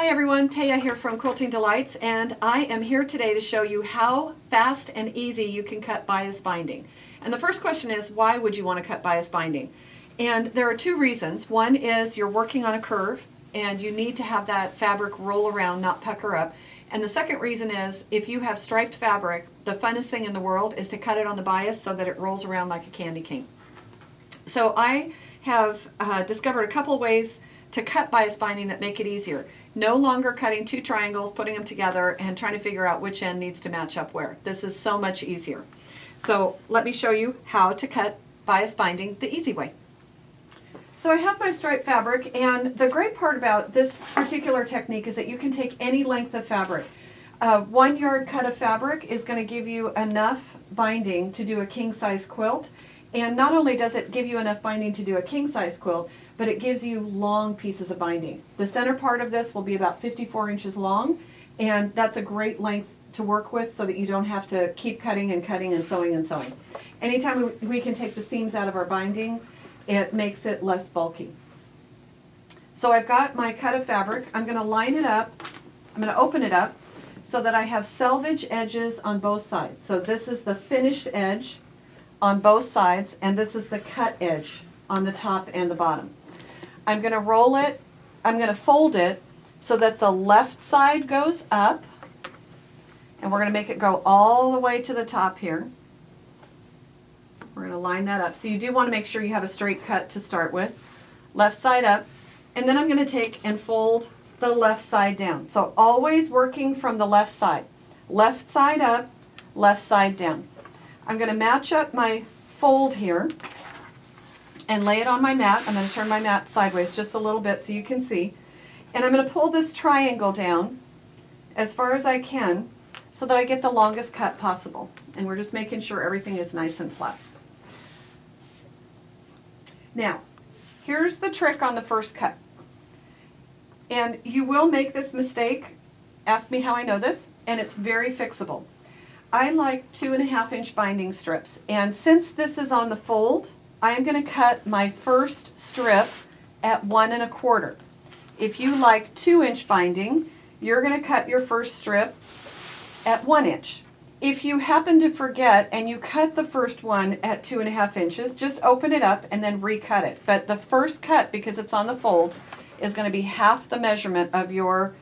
Hi everyone, Taya here from Quilting Delights, and I am here today to show you how fast and easy you can cut bias binding. And the first question is, why would you want to cut bias binding? And there are two reasons. One is you're working on a curve and you need to have that fabric roll around, not pucker up. And the second reason is, if you have striped fabric, the funnest thing in the world is to cut it on the bias so that it rolls around like a candy cane. So I have discovered a couple of ways to cut bias binding that make it easier. No longer cutting two triangles, putting them together, and trying to figure out which end needs to match up where. This is so much easier. So let me show you how to cut bias binding the easy way. So I have my striped fabric, and the great part about this particular technique is that you can take any length of fabric. 1 yard cut of fabric is going to give you enough binding to do a king size quilt. And not only does it give you enough binding to do a king size quilt, but it gives you long pieces of binding. The center part of this will be about 54 inches long, and that's a great length to work with so that you don't have to keep cutting and cutting and sewing and sewing. Anytime we can take the seams out of our binding, it makes it less bulky. So I've got my cut of fabric. I'm going to line it up. I'm going to open it up so that I have selvage edges on both sides. So this is the finished edge on both sides, and this is the cut edge on the top and the bottom. I'm going to roll it, I'm going to fold it so that the left side goes up, and we're going to make it go all the way to the top here. We're going to line that up. So you do want to make sure you have a straight cut to start with. Left side up, and then I'm going to take and fold the left side down. So always working from the left side. Left side up, left side down. I'm going to match up my fold here and lay it on my mat. I'm going to turn my mat sideways just a little bit so you can see. And I'm going to pull this triangle down as far as I can so that I get the longest cut possible. And we're just making sure everything is nice and flat. Now, here's the trick on the first cut. And you will make this mistake. Ask me how I know this. And it's very fixable. I like 2.5 inch binding strips. And since this is on the fold, I am going to cut my first strip at 1 1/4. If you like 2 inch binding, you're going to cut your first strip at 1 inch. If you happen to forget and you cut the first one at 2.5 inches, just open it up and then recut it. But the first cut, because it's on the fold, is going to be half the measurement of your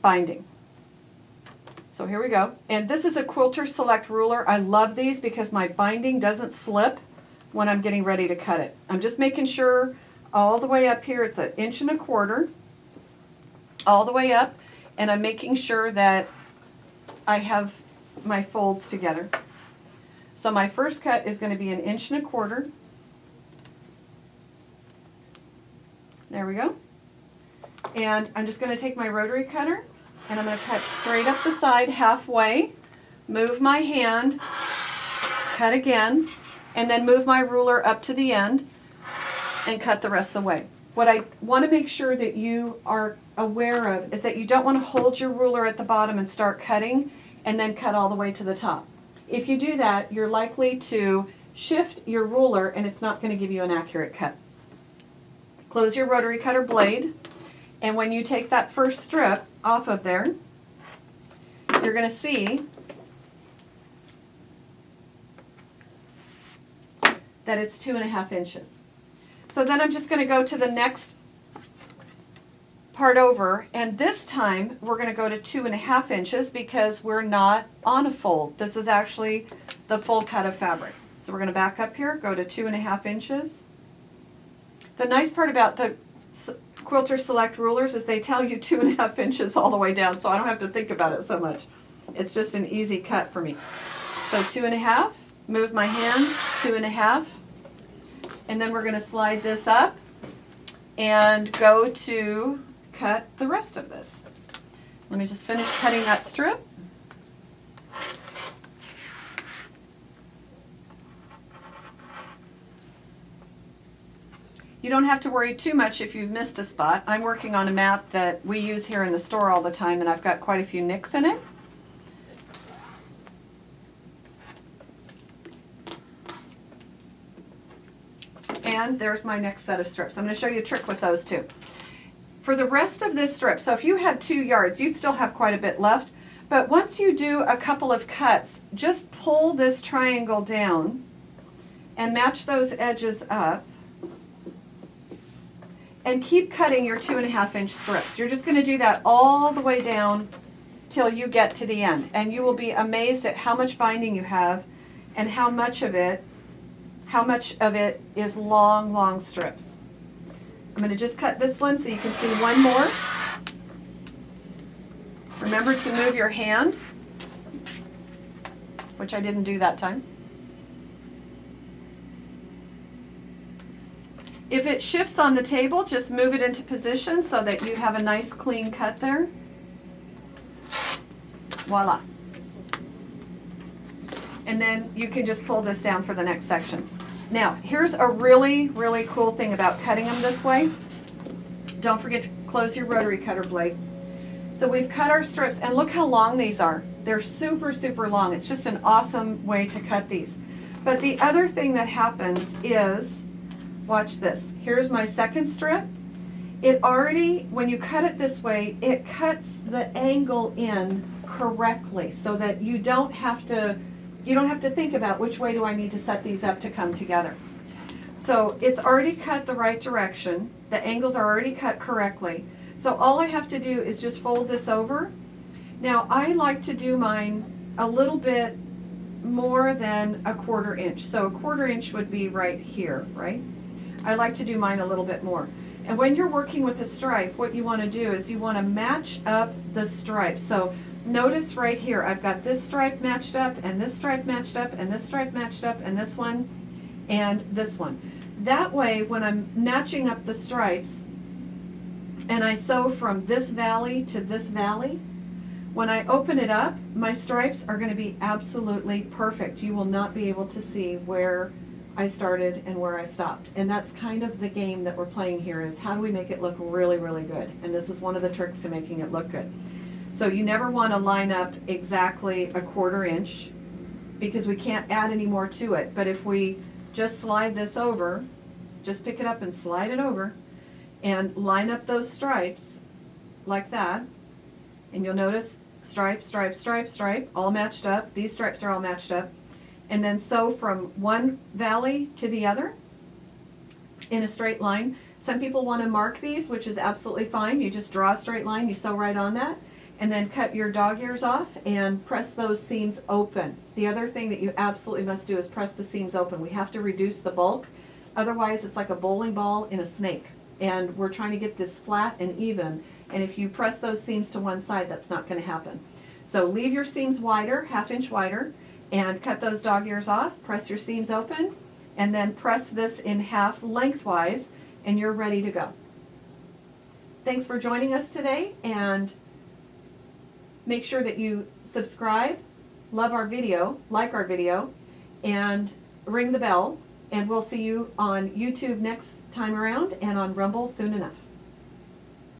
binding. So here we go. And this is a Quilter Select ruler. I love these because my binding doesn't slip when I'm getting ready to cut it. I'm just making sure all the way up here, it's 1 1/4 inches, all the way up, and I'm making sure that I have my folds together. So my first cut is going to be 1 1/4 inches. There we go. And I'm just going to take my rotary cutter and I'm going to cut straight up the side halfway, move my hand, cut again, and then move my ruler up to the end and cut the rest of the way. What I want to make sure that you are aware of is that you don't want to hold your ruler at the bottom and start cutting and then cut all the way to the top. If you do that, you're likely to shift your ruler and it's not going to give you an accurate cut. Close your rotary cutter blade, and when you take that first strip off of there, you're going to see that it's 2.5 inches. So then I'm just going to go to the next part over, and this time we're going to go to 2.5 inches because we're not on a fold. This is actually the full cut of fabric. So we're going to back up here, go to 2.5 inches. The nice part about the Quilter Select rulers is they tell you 2.5 inches all the way down, so I don't have to think about it so much. It's just an easy cut for me. So 2.5, move my hand, 2.5, and then we're going to slide this up and go to cut the rest of this. Let me just finish cutting that strip. You don't have to worry too much if you've missed a spot. I'm working on a mat that we use here in the store all the time, and I've got quite a few nicks in it. And there's my next set of strips. I'm going to show you a trick with those too. for the rest of this strip, so if you had 2 yards, you'd still have quite a bit left. But once you do a couple of cuts, just pull this triangle down and match those edges up. And keep cutting your 2.5 inch strips. You're just going to do that all the way down till you get to the end. And you will be amazed at how much binding you have and how much of it is long, long strips. I'm going to just cut this one so you can see one more. Remember to move your hand, which I didn't do that time. If it shifts on the table, just move it into position so that you have a nice clean cut there. Voila. And then you can just pull this down for the next section. Now, here's a really, really cool thing about cutting them this way. Don't forget to close your rotary cutter blade. So we've cut our strips, and look how long these are. They're super, super long. It's just an awesome way to cut these. But the other thing that happens is, watch this. Here's my second strip. It already, when you cut it this way, it cuts the angle in correctly so that you don't have to think about which way do I need to set these up to come together. So it's already cut the right direction. The angles are already cut correctly. So all I have to do is just fold this over. Now I like to do mine a little bit more than a 1/4 inch. So a 1/4 inch would be right here, right? I like to do mine a little bit more. And when you're working with a stripe, what you want to do is you want to match up the stripes. So notice right here, I've got this stripe matched up, and this stripe matched up, and this stripe matched up, and this one, and this one. That way, when I'm matching up the stripes, and I sew from this valley to this valley, when I open it up, my stripes are going to be absolutely perfect. You will not be able to see where I started and where I stopped. And that's kind of the game that we're playing here, is how do we make it look really, really good? And this is one of the tricks to making it look good. So you never want to line up exactly a 1/4 inch because we can't add any more to it. But if we just slide this over, just pick it up and slide it over and line up those stripes like that, and you'll notice stripe, stripe, stripe, stripe, all matched up. These stripes are all matched up. And then sew from one valley to the other in a straight line. Some people want to mark these, which is absolutely fine. You just draw a straight line, you sew right on that, and then cut your dog ears off and press those seams open. The other thing that you absolutely must do is press the seams open. We have to reduce the bulk. Otherwise, it's like a bowling ball in a snake. And we're trying to get this flat and even. And if you press those seams to one side, that's not going to happen. So leave your seams wider, 1/2 inch wider, and cut those dog ears off. Press your seams open, and then press this in half lengthwise, and you're ready to go. Thanks for joining us today, and make sure that you subscribe, love our video, like our video, and ring the bell, and we'll see you on YouTube next time around and on Rumble soon enough.